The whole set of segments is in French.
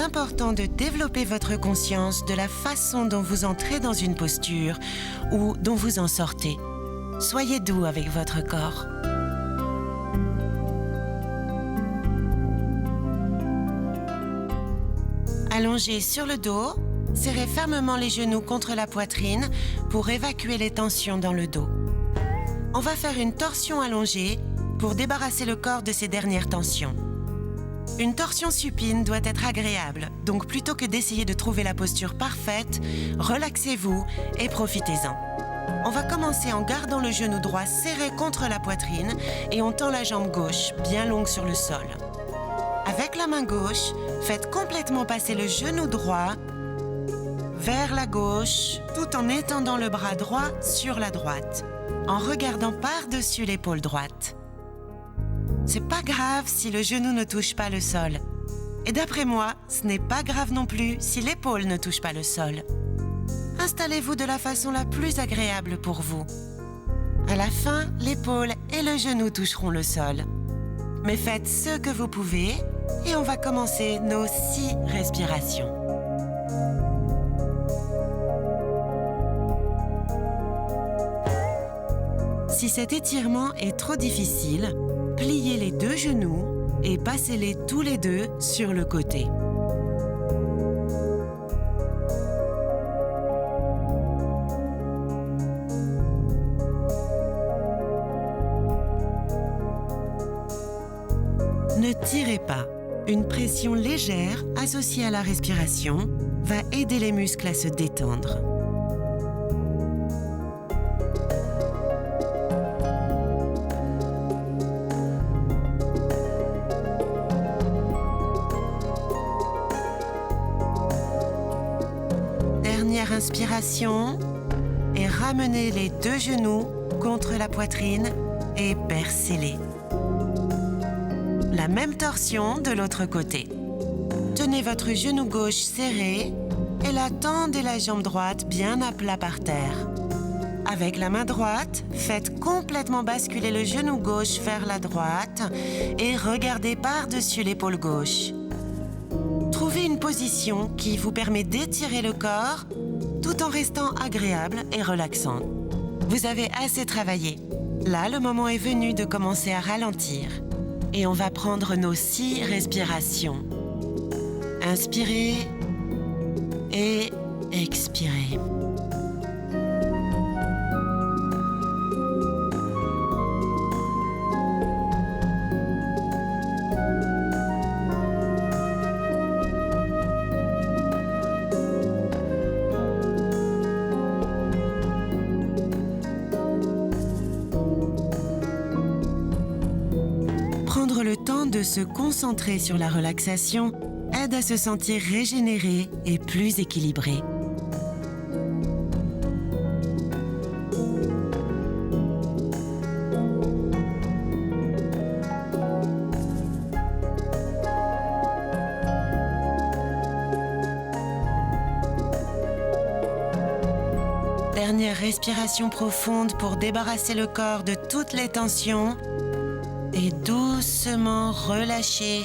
important de développer votre conscience de la façon dont vous entrez dans une posture ou dont vous en sortez. Soyez doux avec votre corps. Allongé sur le dos, serrez fermement les genoux contre la poitrine pour évacuer les tensions dans le dos. On va faire une torsion allongée pour débarrasser le corps de ses dernières tensions. Une torsion supine doit être agréable, donc plutôt que d'essayer de trouver la posture parfaite, relaxez-vous et profitez-en. On va commencer en gardant le genou droit serré contre la poitrine et on tend la jambe gauche bien longue sur le sol. Avec la main gauche, faites complètement passer le genou droit vers la gauche tout en étendant le bras droit sur la droite, en regardant par-dessus l'épaule droite. C'est pas grave si le genou ne touche pas le sol. Et d'après moi, ce n'est pas grave non plus si l'épaule ne touche pas le sol. Installez-vous de la façon la plus agréable pour vous. À la fin, l'épaule et le genou toucheront le sol. Mais faites ce que vous pouvez et on va commencer nos 6 respirations. Si cet étirement est trop difficile, pliez les 2 genoux et passez-les tous les 2 sur le côté. Ne tirez pas. Une pression légère associée à la respiration va aider les muscles à se détendre. Dernière inspiration et ramenez les 2 genoux contre la poitrine et bercez-les. La même torsion de l'autre côté. Tenez votre genou gauche serré et tendez la jambe droite bien à plat par terre. Avec la main droite, faites complètement basculer le genou gauche vers la droite et regardez par-dessus l'épaule gauche. Trouvez une position qui vous permet d'étirer le corps tout en restant agréable et relaxant. Vous avez assez travaillé. Là, le moment est venu de commencer à ralentir. Et on va prendre nos 6 respirations. Inspirez et expirez. Prendre le temps de se concentrer sur la relaxation aide à se sentir régénéré et plus équilibré. Dernière respiration profonde pour débarrasser le corps de toutes les tensions. Et doucement relâchez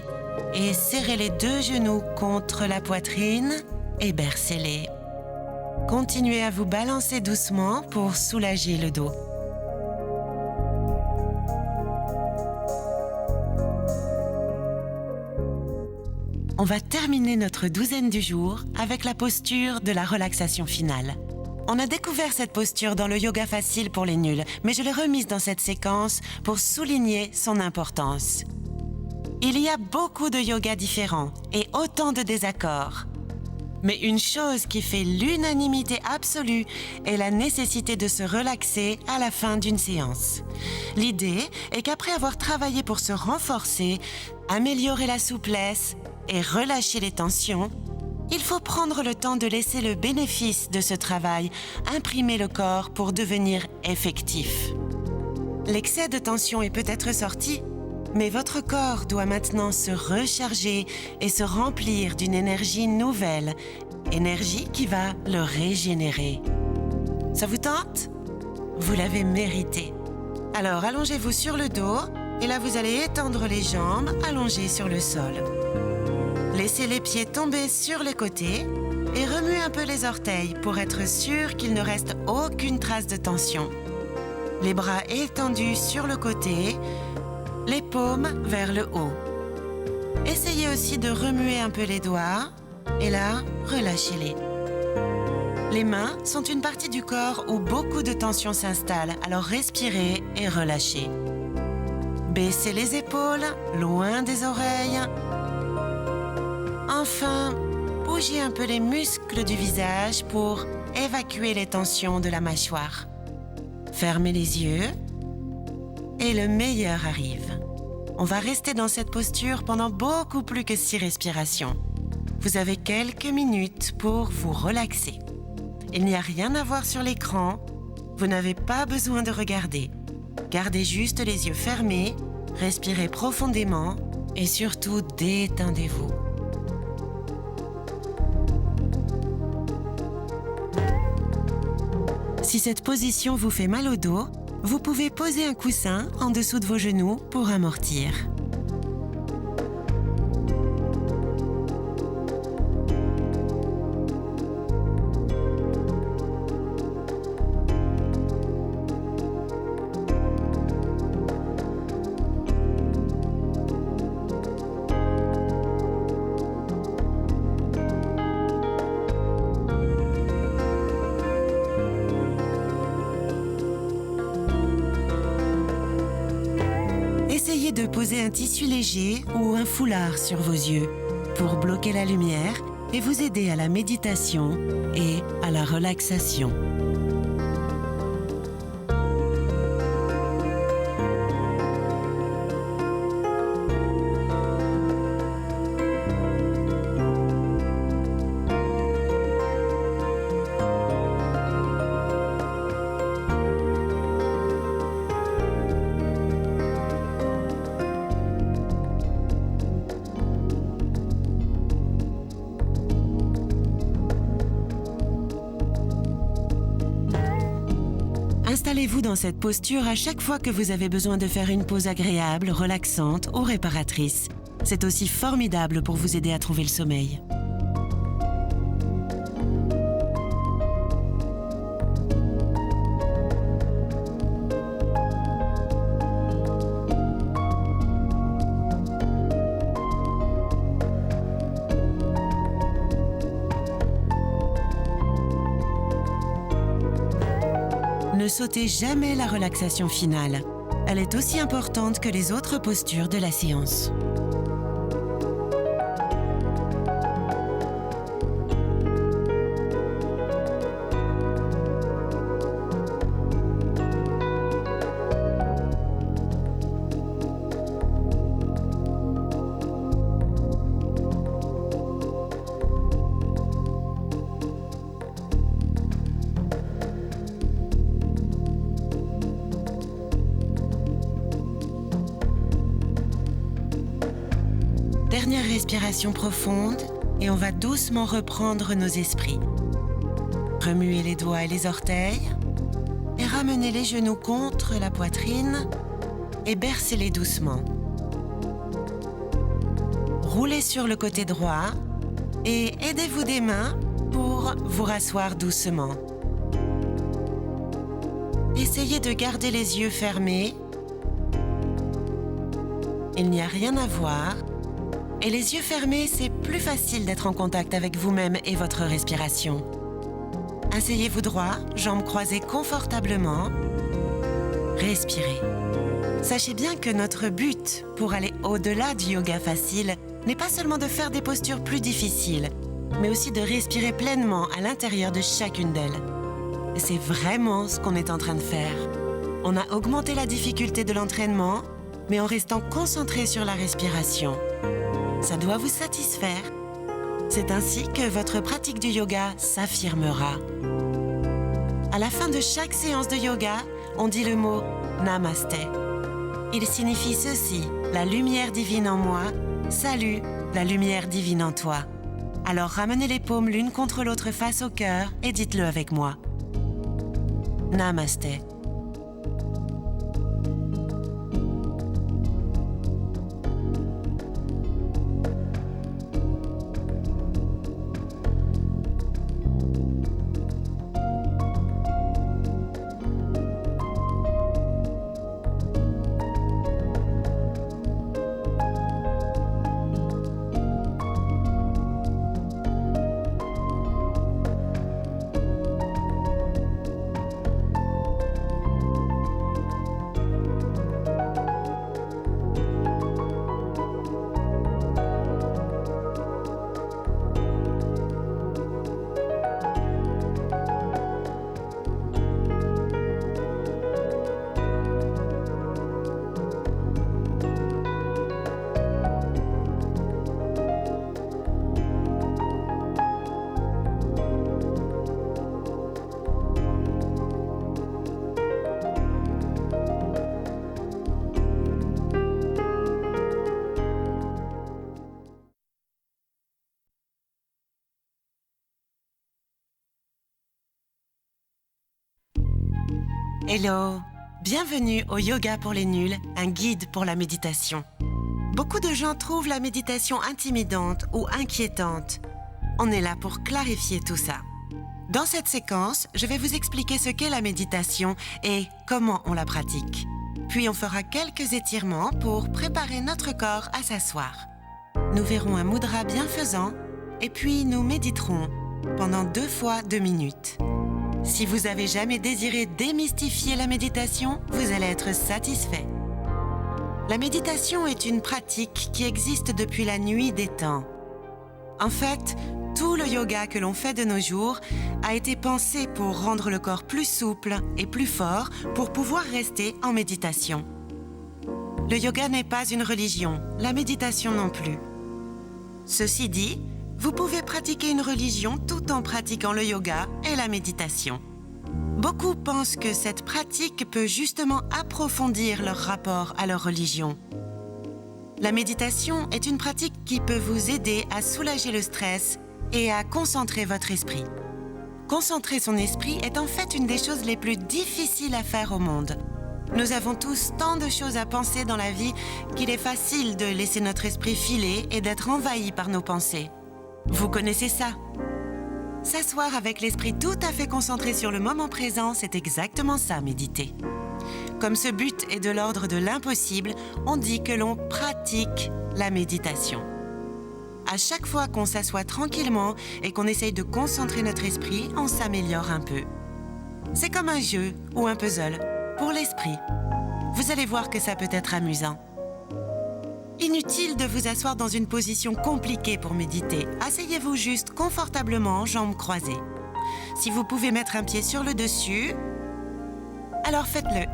et serrez les 2 genoux contre la poitrine et bercez-les. Continuez à vous balancer doucement pour soulager le dos. On va terminer notre douzaine du jour avec la posture de la relaxation finale. On a découvert cette posture dans le yoga facile pour les nuls, mais je l'ai remise dans cette séquence pour souligner son importance. Il y a beaucoup de yogas différents et autant de désaccords. Mais une chose qui fait l'unanimité absolue est la nécessité de se relaxer à la fin d'une séance. L'idée est qu'après avoir travaillé pour se renforcer, améliorer la souplesse et relâcher les tensions, il faut prendre le temps de laisser le bénéfice de ce travail imprimer le corps pour devenir effectif. L'excès de tension est peut-être sorti, mais votre corps doit maintenant se recharger et se remplir d'une énergie nouvelle, énergie qui va le régénérer. Ça vous tente ? Vous l'avez mérité. Alors allongez-vous sur le dos et là vous allez étendre les jambes allongées sur le sol. Laissez les pieds tomber sur les côtés et remuez un peu les orteils pour être sûr qu'il ne reste aucune trace de tension. Les bras étendus sur le côté, les paumes vers le haut. Essayez aussi de remuer un peu les doigts et là, relâchez-les. Les mains sont une partie du corps où beaucoup de tension s'installe, alors respirez et relâchez. Baissez les épaules, loin des oreilles. Enfin, bougez un peu les muscles du visage pour évacuer les tensions de la mâchoire. Fermez les yeux et le meilleur arrive. On va rester dans cette posture pendant beaucoup plus que 6 respirations. Vous avez quelques minutes pour vous relaxer. Il n'y a rien à voir sur l'écran. Vous n'avez pas besoin de regarder. Gardez juste les yeux fermés, respirez profondément et surtout détendez-vous. Si cette position vous fait mal au dos, vous pouvez poser un coussin en dessous de vos genoux pour amortir. Essayez de poser un tissu léger ou un foulard sur vos yeux pour bloquer la lumière et vous aider à la méditation et à la relaxation. Installez-vous dans cette posture à chaque fois que vous avez besoin de faire une pause agréable, relaxante ou réparatrice. C'est aussi formidable pour vous aider à trouver le sommeil. Ne sautez jamais la relaxation finale. Elle est aussi importante que les autres postures de la séance. Dernière respiration profonde et on va doucement reprendre nos esprits. Remuez les doigts et les orteils et ramenez les genoux contre la poitrine et bercez-les doucement. Roulez sur le côté droit et aidez-vous des mains pour vous rasseoir doucement. Essayez de garder les yeux fermés. Il n'y a rien à voir. Et les yeux fermés, c'est plus facile d'être en contact avec vous-même et votre respiration. Asseyez-vous droit, jambes croisées confortablement. Respirez. Sachez bien que notre but pour aller au-delà du yoga facile n'est pas seulement de faire des postures plus difficiles, mais aussi de respirer pleinement à l'intérieur de chacune d'elles. Et c'est vraiment ce qu'on est en train de faire. On a augmenté la difficulté de l'entraînement, mais en restant concentré sur la respiration. Ça doit vous satisfaire. C'est ainsi que votre pratique du yoga s'affirmera. À la fin de chaque séance de yoga, on dit le mot « Namasté ». Il signifie ceci, la lumière divine en moi, salut, la lumière divine en toi. Alors ramenez les paumes l'une contre l'autre face au cœur et dites-le avec moi. Namasté. Hello, bienvenue au Yoga pour les nuls, un guide pour la méditation. Beaucoup de gens trouvent la méditation intimidante ou inquiétante. On est là pour clarifier tout ça. Dans cette séquence, je vais vous expliquer ce qu'est la méditation et comment on la pratique. Puis on fera quelques étirements pour préparer notre corps à s'asseoir. Nous verrons un mudra bienfaisant et puis nous méditerons pendant 2 fois 2 minutes. Si vous avez jamais désiré démystifier la méditation, vous allez être satisfait. La méditation est une pratique qui existe depuis la nuit des temps. En fait, tout le yoga que l'on fait de nos jours a été pensé pour rendre le corps plus souple et plus fort pour pouvoir rester en méditation. Le yoga n'est pas une religion, la méditation non plus. Ceci dit, vous pouvez pratiquer une religion tout en pratiquant le yoga et la méditation. Beaucoup pensent que cette pratique peut justement approfondir leur rapport à leur religion. La méditation est une pratique qui peut vous aider à soulager le stress et à concentrer votre esprit. Concentrer son esprit est en fait une des choses les plus difficiles à faire au monde. Nous avons tous tant de choses à penser dans la vie qu'il est facile de laisser notre esprit filer et d'être envahi par nos pensées. Vous connaissez ça? S'asseoir avec l'esprit tout à fait concentré sur le moment présent, c'est exactement ça, méditer. Comme ce but est de l'ordre de l'impossible, on dit que l'on pratique la méditation. À chaque fois qu'on s'assoit tranquillement et qu'on essaye de concentrer notre esprit, on s'améliore un peu. C'est comme un jeu ou un puzzle pour l'esprit. Vous allez voir que ça peut être amusant. Inutile de vous asseoir dans une position compliquée pour méditer. Asseyez-vous juste confortablement, jambes croisées. Si vous pouvez mettre un pied sur le dessus, alors faites-le.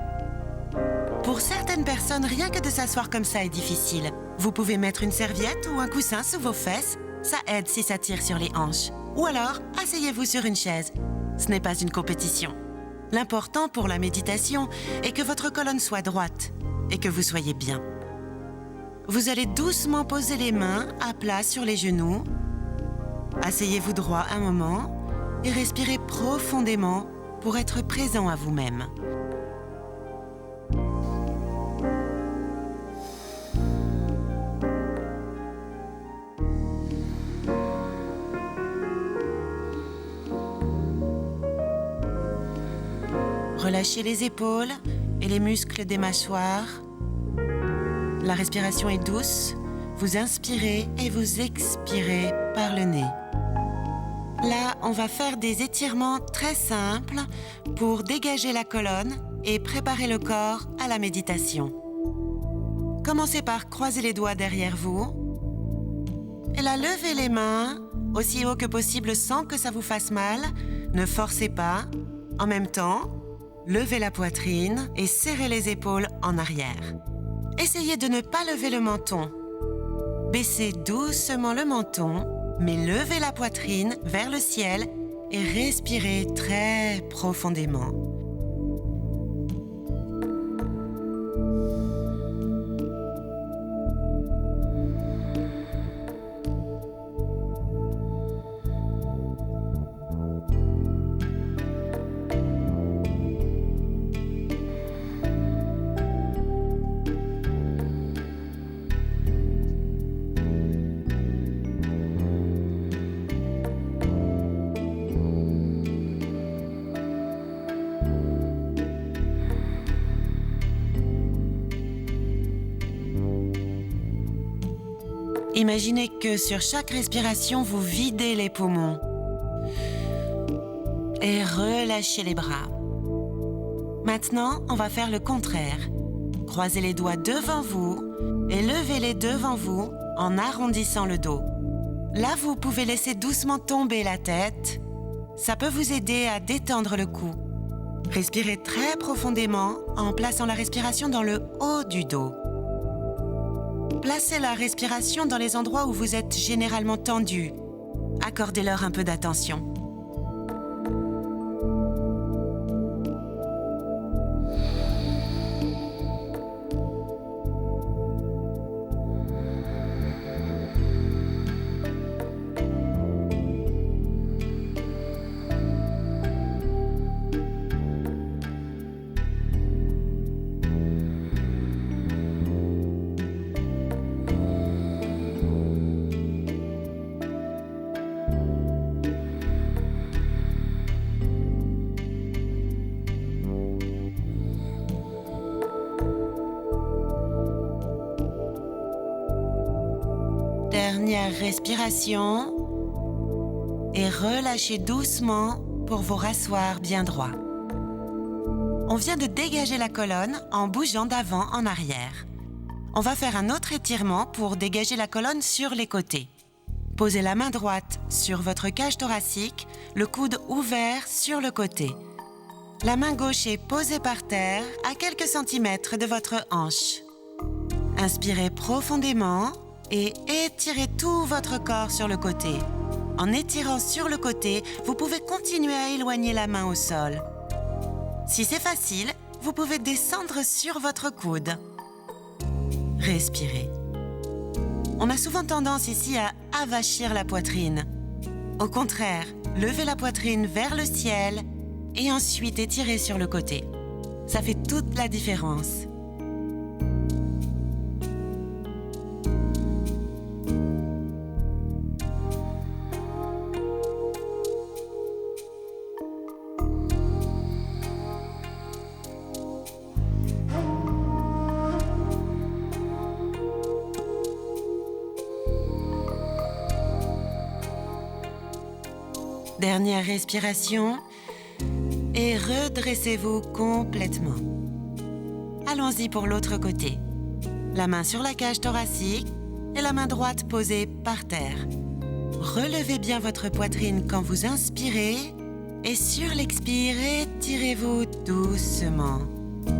Pour certaines personnes, rien que de s'asseoir comme ça est difficile. Vous pouvez mettre une serviette ou un coussin sous vos fesses. Ça aide si ça tire sur les hanches. Ou alors, asseyez-vous sur une chaise. Ce n'est pas une compétition. L'important pour la méditation est que votre colonne soit droite et que vous soyez bien. Vous allez doucement poser les mains à plat sur les genoux. Asseyez-vous droit un moment et respirez profondément pour être présent à vous-même. Relâchez les épaules et les muscles des mâchoires. La respiration est douce. Vous inspirez et vous expirez par le nez. Là, on va faire des étirements très simples pour dégager la colonne et préparer le corps à la méditation. Commencez par croiser les doigts derrière vous. Et là, levez les mains aussi haut que possible sans que ça vous fasse mal. Ne forcez pas. En même temps, levez la poitrine et serrez les épaules en arrière. Essayez de ne pas lever le menton. Baissez doucement le menton, mais levez la poitrine vers le ciel et respirez très profondément. Imaginez que sur chaque respiration, vous videz les poumons et relâchez les bras. Maintenant, on va faire le contraire. Croisez les doigts devant vous et levez-les devant vous en arrondissant le dos. Là, vous pouvez laisser doucement tomber la tête. Ça peut vous aider à détendre le cou. Respirez très profondément en plaçant la respiration dans le haut du dos. Placez la respiration dans les endroits où vous êtes généralement tendu. Accordez-leur un peu d'attention. dernière respiration et relâchez doucement pour vous rasseoir bien droit. On vient de dégager la colonne en bougeant d'avant en arrière. On va faire un autre étirement pour dégager la colonne sur les côtés. Posez la main droite sur votre cage thoracique, le coude ouvert sur le côté. La main gauche est posée par terre à quelques centimètres de votre hanche. Inspirez profondément et étirez tout votre corps sur le côté. En étirant sur le côté, vous pouvez continuer à éloigner la main au sol. Si c'est facile, vous pouvez descendre sur votre coude. Respirez. On a souvent tendance ici à avachir la poitrine. Au contraire, levez la poitrine vers le ciel et ensuite étirez sur le côté. Ça fait toute la différence. Dernière respiration et redressez-vous complètement. Allons-y pour l'autre côté. La main sur la cage thoracique et la main droite posée par terre. Relevez bien votre poitrine quand vous inspirez et sur l'expire, étirez-vous doucement.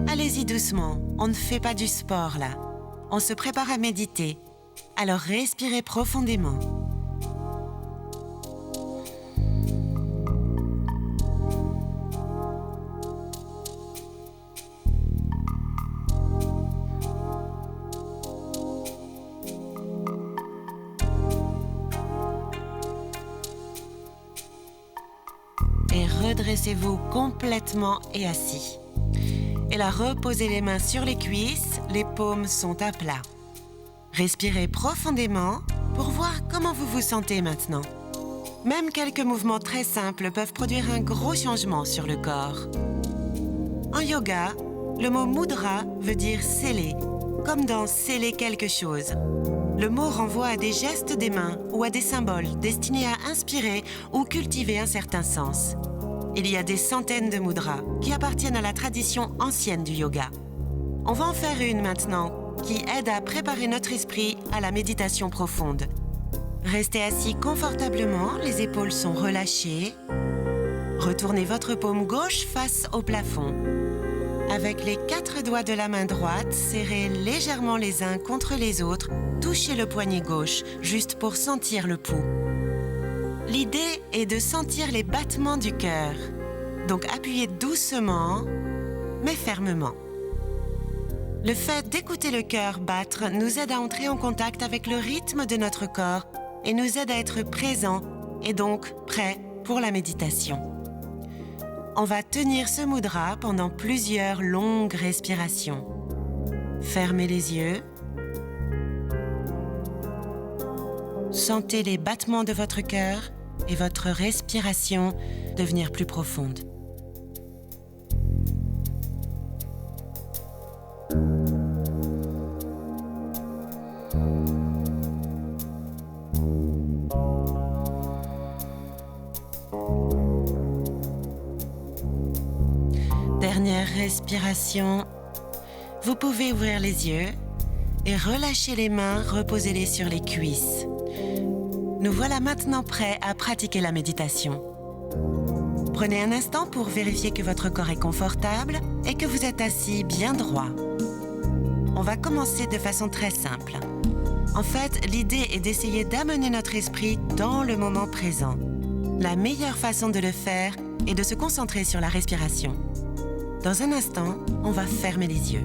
Allez-y doucement, on ne fait pas du sport là. On se prépare à méditer. Alors respirez profondément. Et redressez-vous complètement et assis. Et là, reposez les mains sur les cuisses, les paumes sont à plat. Respirez profondément pour voir comment vous vous sentez maintenant. Même quelques mouvements très simples peuvent produire un gros changement sur le corps. En yoga, le mot mudra veut dire sceller, comme dans sceller quelque chose. Le mot renvoie à des gestes des mains ou à des symboles destinés à inspirer ou cultiver un certain sens. Il y a des centaines de mudras qui appartiennent à la tradition ancienne du yoga. On va en faire une maintenant qui aide à préparer notre esprit à la méditation profonde. Restez assis confortablement, les épaules sont relâchées. Retournez votre paume gauche face au plafond. Avec les 4 doigts de la main droite, serrez légèrement les uns contre les autres, touchez le poignet gauche, juste pour sentir le pouls. L'idée est de sentir les battements du cœur. Donc appuyez doucement, mais fermement. Le fait d'écouter le cœur battre nous aide à entrer en contact avec le rythme de notre corps et nous aide à être présents et donc prêts pour la méditation. On va tenir ce mudra pendant plusieurs longues respirations. Fermez les yeux. Sentez les battements de votre cœur et votre respiration devenir plus profonde. Dernière respiration. Vous pouvez ouvrir les yeux et relâcher les mains, reposez-les sur les cuisses. Nous voilà maintenant prêts à pratiquer la méditation. Prenez un instant pour vérifier que votre corps est confortable et que vous êtes assis bien droit. On va commencer de façon très simple. En fait, l'idée est d'essayer d'amener notre esprit dans le moment présent. La meilleure façon de le faire est de se concentrer sur la respiration. Dans un instant, on va fermer les yeux.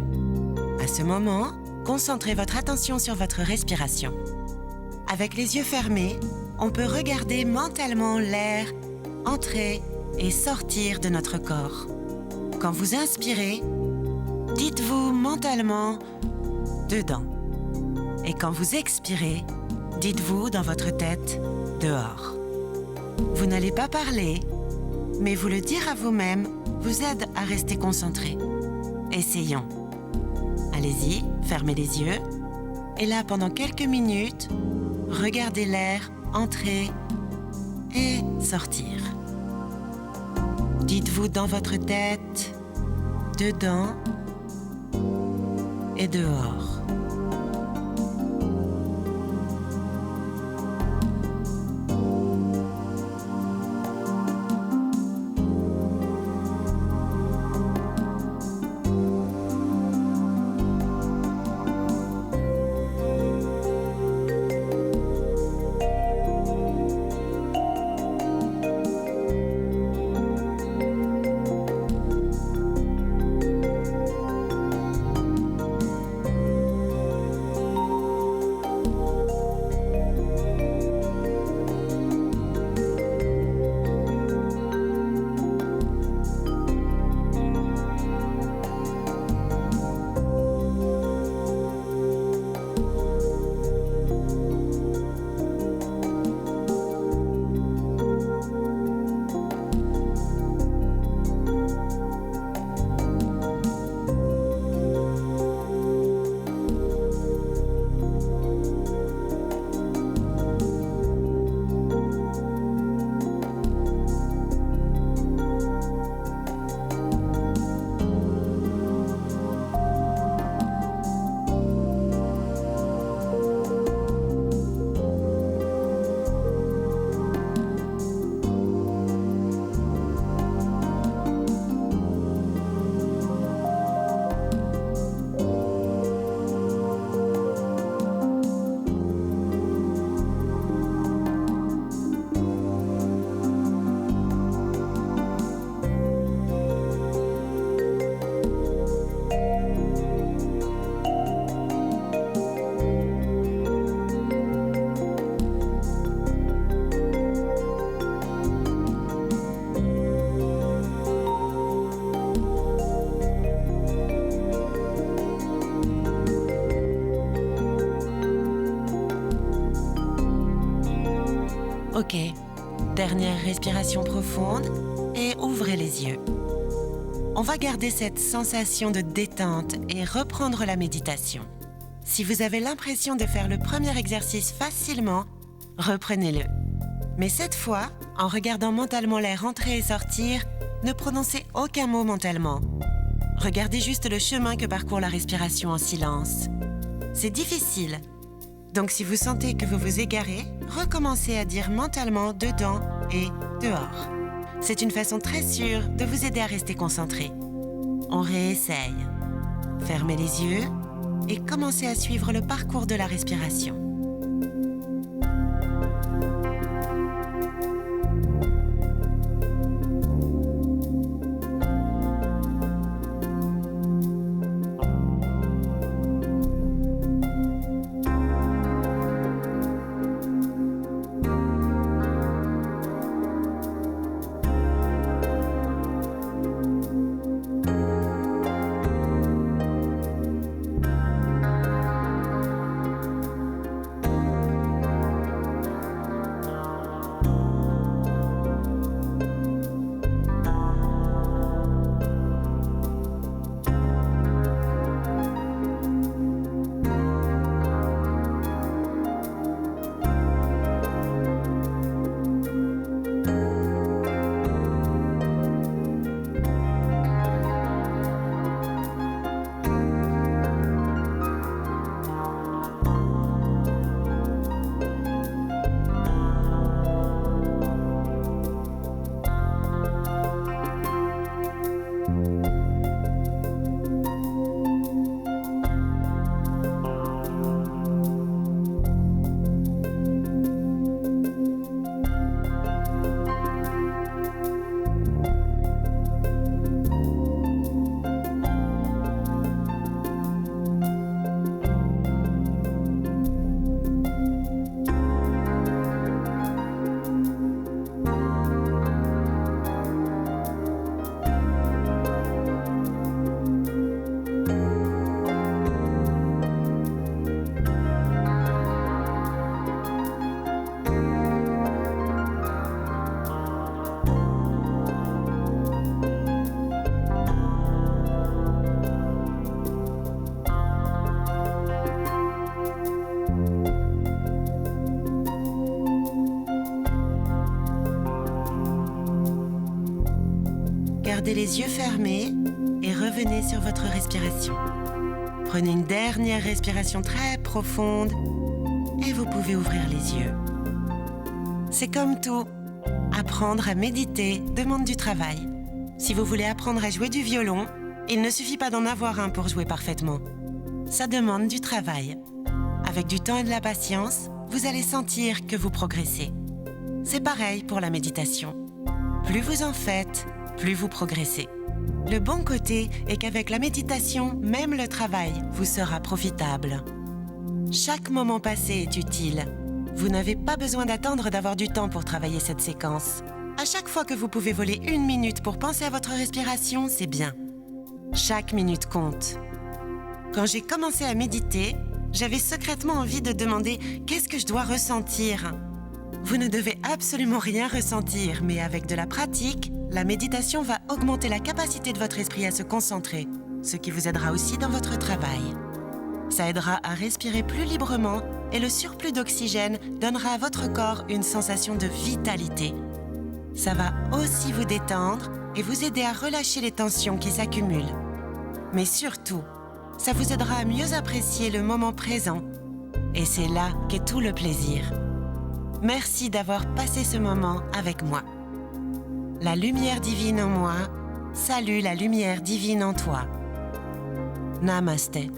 À ce moment, concentrez votre attention sur votre respiration. Avec les yeux fermés, on peut regarder mentalement l'air entrer et sortir de notre corps. Quand vous inspirez, dites-vous mentalement « dedans ». Et quand vous expirez, dites-vous dans votre tête « dehors ». Vous n'allez pas parler, mais vous le dire à vous-même vous aide à rester concentré. Essayons. Allez-y, fermez les yeux. Et là, pendant quelques minutes, regardez l'air entrer et sortir. Dites-vous dans votre tête, dedans et dehors. Ok, dernière respiration profonde et ouvrez les yeux. On va garder cette sensation de détente et reprendre la méditation. Si vous avez l'impression de faire le premier exercice facilement, reprenez-le. Mais cette fois, en regardant mentalement l'air entrer et sortir, ne prononcez aucun mot mentalement. Regardez juste le chemin que parcourt la respiration en silence. C'est difficile. Donc si vous sentez que vous vous égarez, recommencez à dire mentalement dedans et dehors. C'est une façon très sûre de vous aider à rester concentré. On réessaye. Fermez les yeux et commencez à suivre le parcours de la respiration. gardez les yeux fermés et revenez sur votre respiration. Prenez une dernière respiration très profonde et vous pouvez ouvrir les yeux. C'est comme tout. Apprendre à méditer demande du travail. Si vous voulez apprendre à jouer du violon, il ne suffit pas d'en avoir un pour jouer parfaitement. Ça demande du travail. Avec du temps et de la patience, vous allez sentir que vous progressez. C'est pareil pour la méditation. Plus vous en faites, plus vous progressez. Le bon côté est qu'avec la méditation, même le travail vous sera profitable. Chaque moment passé est utile. Vous n'avez pas besoin d'attendre d'avoir du temps pour travailler cette séquence. À chaque fois que vous pouvez voler 1 minute pour penser à votre respiration, c'est bien. Chaque minute compte. Quand j'ai commencé à méditer, j'avais secrètement envie de demander « Qu'est-ce que je dois ressentir ?» Vous ne devez absolument rien ressentir, mais avec de la pratique, la méditation va augmenter la capacité de votre esprit à se concentrer, ce qui vous aidera aussi dans votre travail. Ça aidera à respirer plus librement et le surplus d'oxygène donnera à votre corps une sensation de vitalité. Ça va aussi vous détendre et vous aider à relâcher les tensions qui s'accumulent. Mais surtout, ça vous aidera à mieux apprécier le moment présent. Et c'est là qu'est tout le plaisir. Merci d'avoir passé ce moment avec moi. La lumière divine en moi salue la lumière divine en toi. Namasté.